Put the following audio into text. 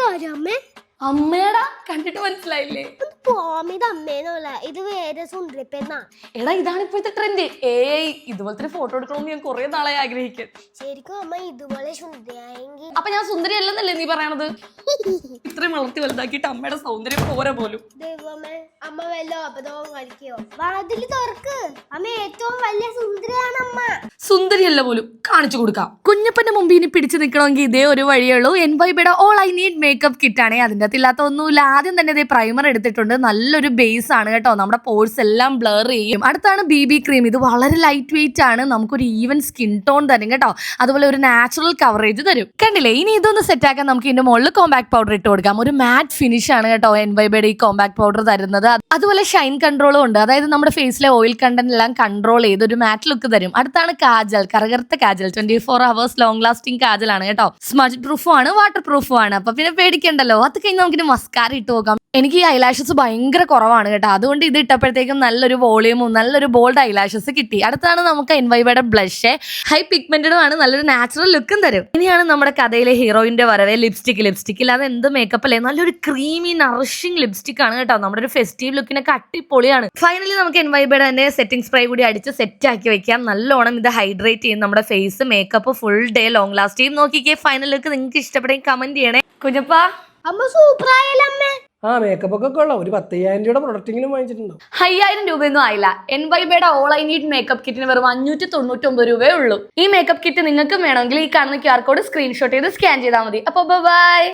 ഇതാരമ്മേ? അമ്മേടാ, കണ്ടിട്ട് മനസ്സിലായില്ലേ? അമ്മേന്നല്ല, ഇത് വേറെ സുന്ദരിപ്പെന്നാ. എടാ, ഇതാണ് ഇപ്പോഴത്തെ ട്രെൻഡ്. ഇതുപോലത്തെ ഫോട്ടോ എടുക്കണമെന്ന് ഞാൻ കുറെ നാളായി ആഗ്രഹിക്കാൻ. ശരിക്കും അമ്മ ഇതുപോലെ സുന്ദരിയായെങ്കിൽ അപ്പൊ ഞാൻ സുന്ദരി അല്ലെന്നല്ലേ നീ പറയണത്? ഇത്രയും വളർത്തി വലുതാക്കിയിട്ട് അമ്മയുടെ സൗന്ദര്യം പോരാ പോലും. ദൈവമേ, അമ്മ വല്ല അബദ്ധവും കളിക്കോ? വാതില് തുറക്ക്. അമ്മ ഏറ്റവും വലിയ സുന്ദരിയാണ് അമ്മ. സുന്ദരിയല്ല പോലും, കാണിച്ചു കൊടുക്കാം. കുഞ്ഞപ്പന്റെ മുമ്പിൽ ഇനി പിടിച്ചു നിൽക്കണമെങ്കിൽ ഇതേ ഒരു വഴിയേ ഉള്ളൂ. NYBയുടെ all I need makeup kit ആണ്. അതിന്റെ അകത്തില്ലാത്ത ഒന്നുമില്ല. ആദ്യം തന്നെ ഇതേ പ്രൈമർ എടുത്തിട്ടുണ്ട്. നല്ലൊരു ബേസ് ആണ് കേട്ടോ. നമ്മുടെ പോർസ് എല്ലാം ബ്ലർ ചെയ്യും. അടുത്താണ് BB ക്രീം. ഇത് വളരെ ലൈറ്റ് വെയിറ്റ് ആണ്. നമുക്കൊരു ഈവൻ സ്കിൻ ടോൺ തരും കേട്ടോ. അതുപോലെ ഒരു നാച്ചുറൽ കവറേജ് തരും. കണ്ടില്ലേ? ഇനി ഇതൊന്ന് സെറ്റ് ആക്കാൻ നമുക്ക് ഇതിന്റെ മുകളിൽ കോമ്പാക്ട് പൗഡർ ഇട്ട് കൊടുക്കാം. ഒരു മാറ്റ് ഫിനിഷ് ആണ് കേട്ടോ NYBയുടെ ഈ കോമ്പാക്ട് പൗഡർ തരുന്നത്. അതുപോലെ ഷൈൻ കൺട്രോളും ഉണ്ട്. അതായത് നമ്മുടെ ഫേസിലെ ഓയിൽ കണ്ടന്റ് എല്ലാം കൺട്രോൾ ചെയ്ത് ഒരു മാറ്റ് ലുക്ക് തരും. അടുത്താണ് കാജൽ, കറുകറുത്ത kajal. 24 hours long lasting kajal ആണ് കേട്ടോ. സ്മജ് പ്രൂഫും ആണ്, വാട്ടർ പ്രൂഫും ആണ്. അപ്പൊ പിന്നെ പേടിക്കണ്ടല്ലോ. അത് കഴിഞ്ഞ് നമുക്കിന് മസ്കാര ഇട്ട് നോക്കാം. എനിക്ക് ഈ ഐലാഷസ് ഭയങ്കര കുറവാണ് കേട്ടോ. അതുകൊണ്ട് ഇത് ഇട്ടപ്പോഴത്തേക്കും നല്ലൊരു വോളിയൂമും നല്ലൊരു ബോൾഡ് ഐലാഷസ് കിട്ടി. അടുത്താണ് നമുക്ക് NYBയുടെ ബ്ലഷ്. ഹൈ പിഗ്മെന്റഡും ആണ്, നല്ലൊരു നാച്ചുറൽ ലുക്കും തരും. ഇനിയാണ് നമ്മുടെ കഥയിലെ ഹീറോയിന്റെ വരവേ. ലിപ്സ്റ്റിക് ഇല്ലാതെ എന്ത് മേക്കപ്പ് അല്ലേ. നല്ലൊരു ക്രീമി നറിഷിംഗ് ലിപ്സ്റ്റിക് ആണ് കേട്ടോ. നമ്മുടെ ഒരു ഫെസ്റ്റീവ് ലുക്കിനൊക്കെ അടിപൊളിയാണ്. ഫൈനലി നമുക്ക് NYBയുടെ തന്നെ സെറ്റിംഗ് സ്പ്രേ കൂടി അടിച്ച് സെറ്റ് ആക്കി വെക്കാം. നല്ലോണം ഇത് ഹൈഡ്രേറ്റ് ചെയ്യും നമ്മുടെ face. Makeup full day long last ചെയ്യും. നോക്കിക്കേ, ഫൈനൽ ലുക്ക് നിങ്ങൾക്ക് ഇഷ്ടപ്പെടുമെങ്കിൽ കമന്റ് ചെയ്യണേ. കുഞ്ഞപ്പാ, അമ്മ സൂപ്പറായല്ലേ? മേക്കപ്പ് ഒക്കെ കൊള്ളാം. ഒരു 10,000 രൂപയുടെ പ്രൊഡക്റ്റെങ്കിലും വാങ്ങിച്ചിട്ടുണ്ടോ? 5000 രൂപയൊന്നും ആയില്ല. NYBയുടെ ഓൾ ഐ നീഡ് മേക്കപ്പ് കിറ്റിന് വെറും 599 രൂപയേ ഉള്ളൂ. ഈ മേക്കപ്പ് കിറ്റ് നിങ്ങൾക്കും വേണമെങ്കിൽ ഈ കാണുന്ന QR കോഡ് സ്ക്രീൻഷോട്ട് ചെയ്ത് സ്കാൻ ചെയ്താൽ മതി. അപ്പൊ ബൈ.